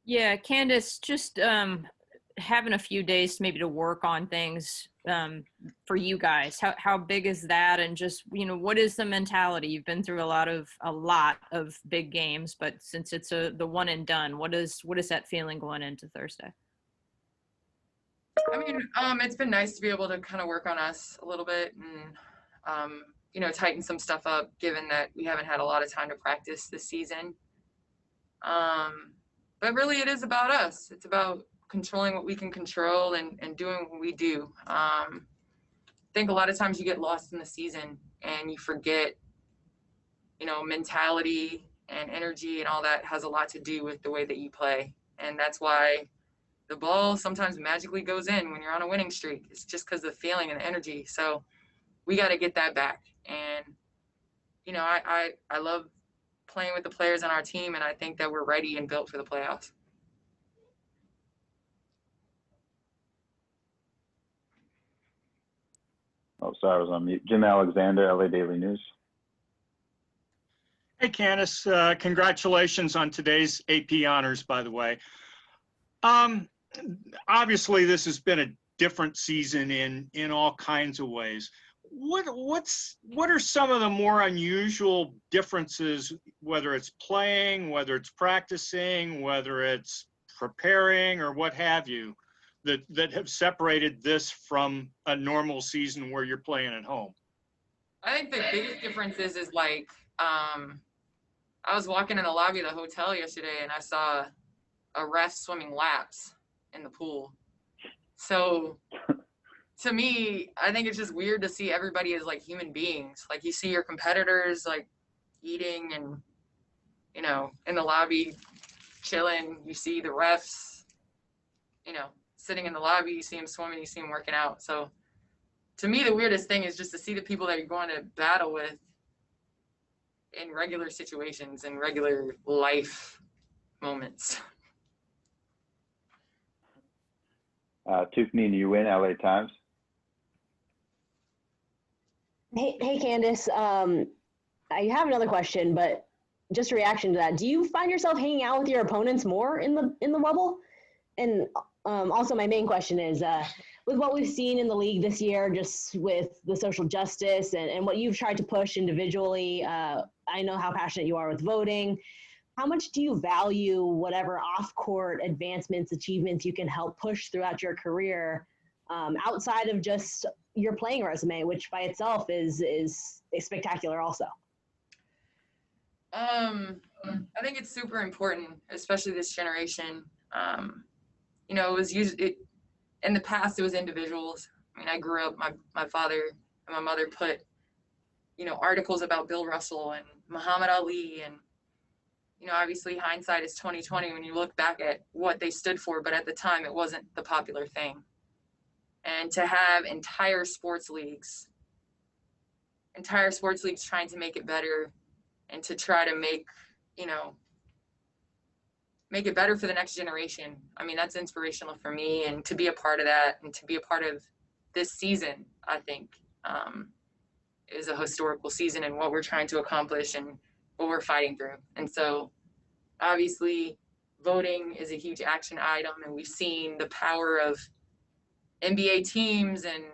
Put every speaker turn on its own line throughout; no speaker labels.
Yeah, Candace, just having a few days maybe to work on things for you guys. How big is that? And just what is the mentality? You've been through a lot of big games, but since it's the one and done, what is that feeling going into Thursday?
I mean, it's been nice to be able to kind of work on us a little bit and, tighten some stuff up, given that we haven't had a lot of time to practice this season. But really, it is about us. It's about controlling what we can control and doing what we do. I think a lot of times you get lost in the season and you forget, mentality and energy and all that has a lot to do with the way that you play. And that's why the ball sometimes magically goes in when you're on a winning streak. It's just because of the feeling and the energy. So we got to get that back. And, I love playing with the players on our team, and I think that we're ready and built for the playoffs.
Oh, sorry, I was on mute. Jim Alexander, LA Daily News.
Hey, Candace, congratulations on today's AP honors, by the way. Um, Obviously, this has been a different season in all kinds of ways. What are some of the more unusual differences, whether it's playing, whether it's practicing, whether it's preparing, or what have you, that have separated this from a normal season where you're playing at home?
I think the biggest difference is like, I was walking in the lobby of the hotel yesterday and I saw a ref swimming laps in the pool. So to me, I think it's just weird to see everybody as like human beings. Like you see your competitors like eating and, in the lobby chilling. You see the refs, sitting in the lobby. You see them swimming. You see them working out. So to me, the weirdest thing is just to see the people that you're going to battle with in regular situations and regular life moments.
Tufneen Nguyen, LA Times.
Hey, Candace. I have another question, but just a reaction to that. Do you find yourself hanging out with your opponents more in the bubble? And also, my main question is, with what we've seen in the league this year, just with the social justice and what you've tried to push individually, I know how passionate you are with voting. How much do you value whatever off-court advancements, achievements you can help push throughout your career, outside of just your playing resume, which by itself is spectacular also?
I think it's super important, especially this generation. It was in the past, it was individuals. I mean, I grew up, my father and my mother put, articles about Bill Russell and Muhammad Ali. And, obviously hindsight is 2020 when you look back at what they stood for, but at the time it wasn't the popular thing. And to have entire sports leagues trying to make it better and to try to make it better for the next generation. I mean, that's inspirational for me, and to be a part of that and to be a part of this season, I think, is a historical season and what we're trying to accomplish and what we're fighting through. And so obviously voting is a huge action item, and we've seen the power of NBA teams and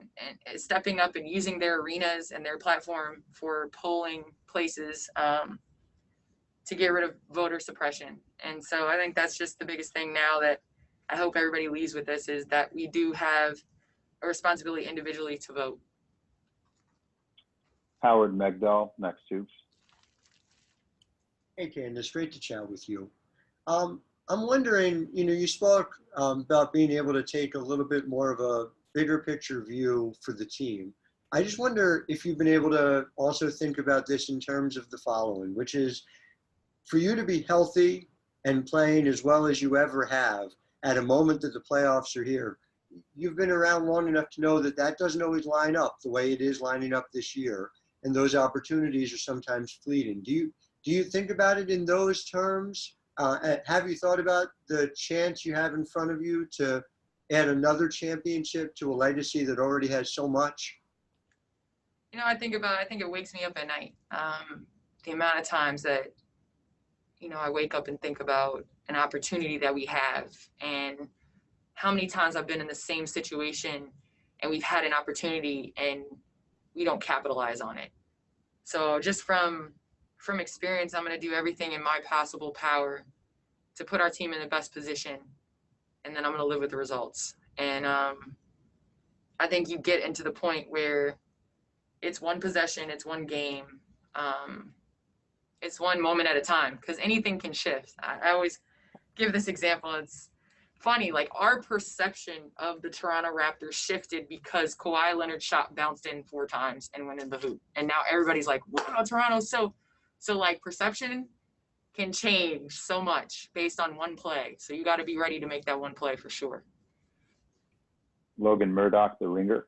stepping up and using their arenas and their platform for polling places to get rid of voter suppression. And so I think that's just the biggest thing now that I hope everybody leaves with this, is that we do have a responsibility individually to vote.
Howard Megdal, Next Tubes.
Hey, Candace, great to chat with you. I'm wondering, you spoke about being able to take a little bit more of a bigger picture view for the team. I just wonder if you've been able to also think about this in terms of the following, which is for you to be healthy and playing as well as you ever have at a moment that the playoffs are here. You've been around long enough to know that that doesn't always line up the way it is lining up this year, and those opportunities are sometimes fleeting. Do you think about it in those terms? Have you thought about the chance you have in front of you to add another championship to a legacy that already has so much?
I think it wakes me up at night. The amount of times that, I wake up and think about an opportunity that we have, and how many times I've been in the same situation and we've had an opportunity and we don't capitalize on it. So just from experience, I'm going to do everything in my possible power to put our team in the best position, and then I'm going to live with the results. And I think you get into the point where it's one possession, it's one game, it's one moment at a time, because anything can shift. I always give this example. It's funny, like our perception of the Toronto Raptors shifted because Kawhi Leonard's shot bounced in 4 times and went in the hoop. And now everybody's like, wow, Toronto's so like perception can change so much based on one play. So you got to be ready to make that one play for sure.
Logan Murdoch, the ringer.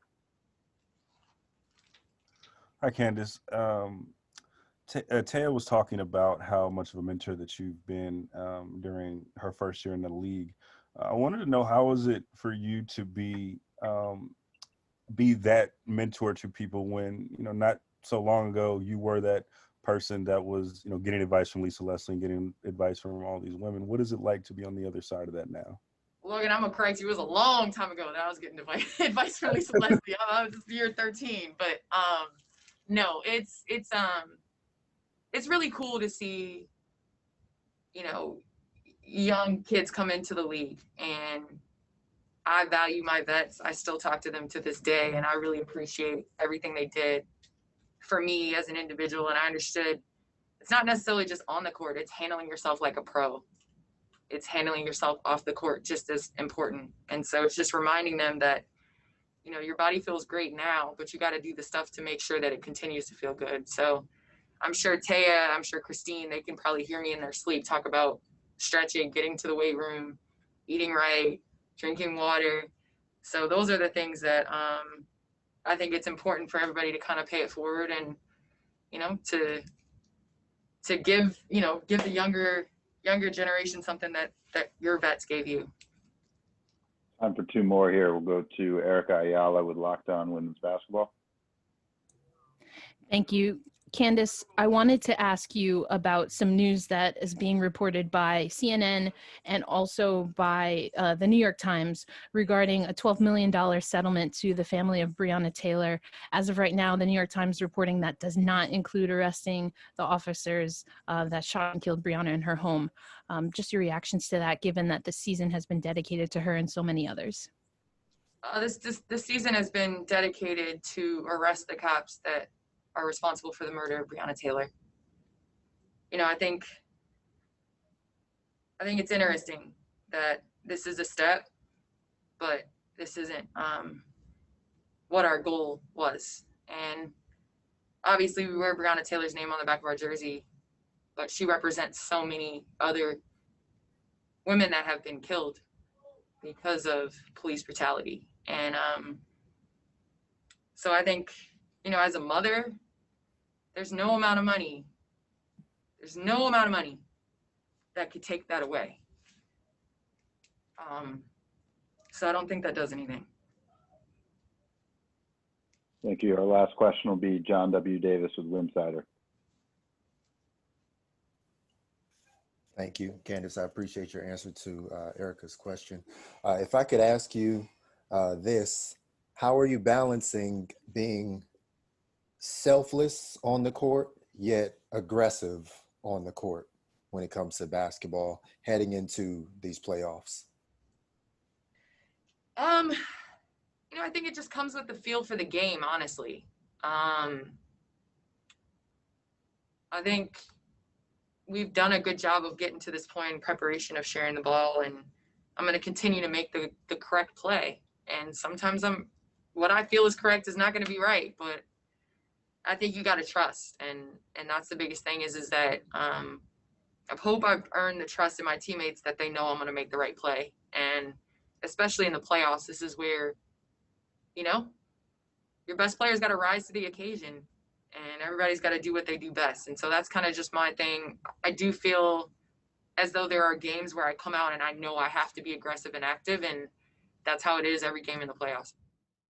Hi, Candace. Taya was talking about how much of a mentor that you've been during her first year in the league. I wanted to know, how was it for you to be that mentor to people when, not so long ago you were that person that was, getting advice from Lisa Leslie and getting advice from all these women. What is it like to be on the other side of that now?
Logan, I'm gonna correct you. It was a long time ago that I was getting advice from Lisa Leslie. I was year 13, but no, it's really cool to see, young kids come into the league, and I value my vets. I still talk to them to this day, and I really appreciate everything they did for me as an individual. And I understood it's not necessarily just on the court, it's handling yourself like a pro. It's handling yourself off the court just as important. And so it's just reminding them that, your body feels great now, but you got to do the stuff to make sure that it continues to feel good. So I'm sure Taya, I'm sure Christine, they can probably hear me in their sleep talk about stretching, getting to the weight room, eating right, drinking water. So those are the things that I think it's important for everybody to kind of pay it forward and, to give the younger generation something that your vets gave you.
Time for 2 more here. We'll go to Erica Ayala with Locked On Women's Basketball.
Thank you. Candace, I wanted to ask you about some news that is being reported by CNN and also by the New York Times regarding a $12 million settlement to the family of Breonna Taylor. As of right now, the New York Times reporting that does not include arresting the officers that shot and killed Breonna in her home. Just your reactions to that, given that the season has been dedicated to her and so many others.
This season has been dedicated to arrest the cops that are responsible for the murder of Breonna Taylor. I think it's interesting that this is a step, but this isn't what our goal was. And obviously we wear Breonna Taylor's name on the back of our jersey, but she represents so many other women that have been killed because of police brutality. And so I think, as a mother, there's no amount of money that could take that away. So I don't think that does anything.
Thank you. Our last question will be John W. Davis with Wimsider.
Thank you, Candace. I appreciate your answer to Erica's question. If I could ask you this, how are you balancing being selfless on the court, yet aggressive on the court when it comes to basketball heading into these playoffs?
I think it just comes with the feel for the game, honestly. I think we've done a good job of getting to this point in preparation of sharing the ball, and I'm going to continue to make the correct play. And sometimes what I feel is correct is not going to be right, but I think you got to trust. And that's the biggest thing is that I hope I've earned the trust in my teammates that they know I'm going to make the right play. And especially in the playoffs, this is where, your best player's got to rise to the occasion, and everybody's got to do what they do best. And so that's kind of just my thing. I do feel as though there are games where I come out and I know I have to be aggressive and active, and that's how it is every game in the playoffs.